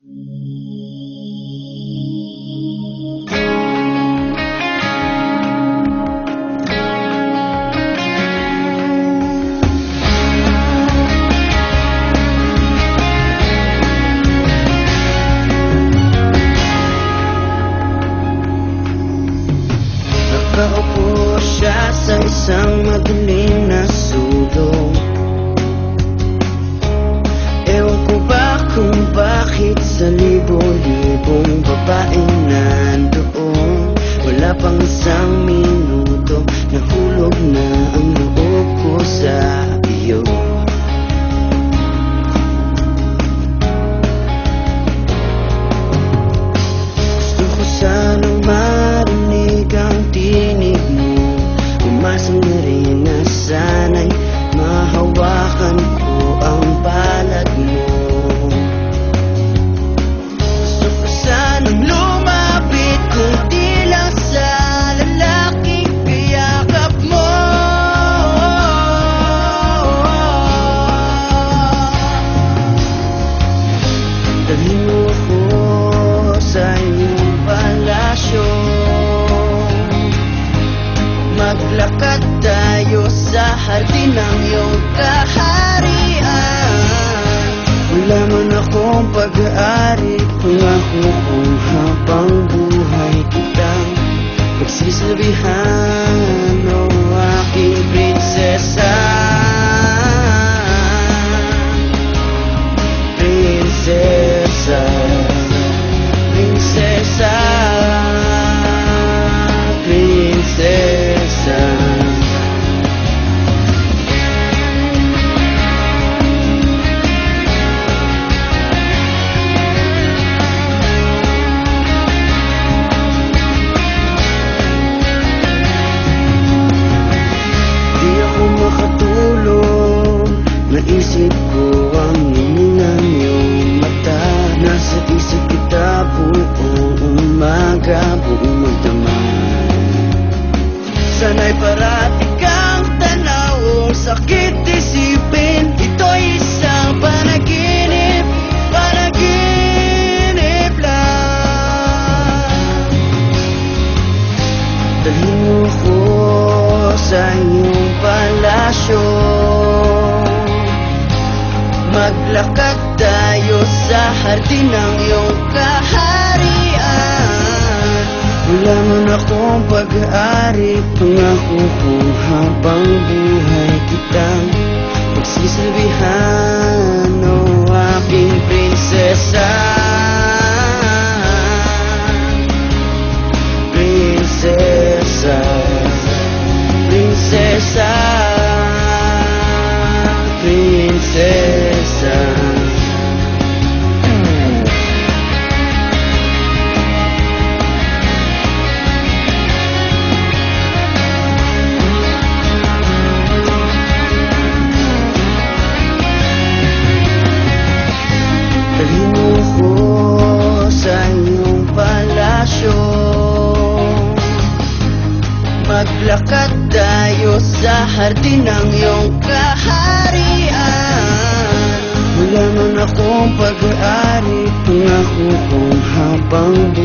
Nakaupo siya sa isang madilim na sulong. Ewan ko ba kung bakit sa libo-libong babaeng nandoon, wala pang isang minuto, nahulog na ang loob ko sa iyo. Gusto ko sanang marinig ang tinig mo, umasang na rin na sana'y mahawakan ko ang palad mo. Gusto ko sanang lumapit kundi lang sa lalaking kayakap mo. Dalhin mo ako sa iyong palasyo, maglakad tayo sa hardin ng iyong kaharian. Wala man akong pag-aari, pangako kung habang buhay kitang pagsisilbihan, o aking prinsesa. Prinsesa, prinsesa, prinsesa. Makatulog, naisip ko ang hiningang iyong mata. Nasa isip kita buong umaga, buong magdamag. Sana'y parati kang tanaw, sakit isipin, ito'y isang panaginip, panaginip lang. Dalhin mo ako sa iyong palasyo, maglakad tayo sa hardin ng iyong kaharian. Wala man akong pag-aari, pangako kung habang buhay kitang pagsisilbihan, o aking prinsesa. Prinsesa, prinsesa, prinsesa. Dalhin mo ako sa iyong palasyo, maglakad tayo sa hardin ng iyong kaharian. Wala man akong pag-aari, pangako kung habang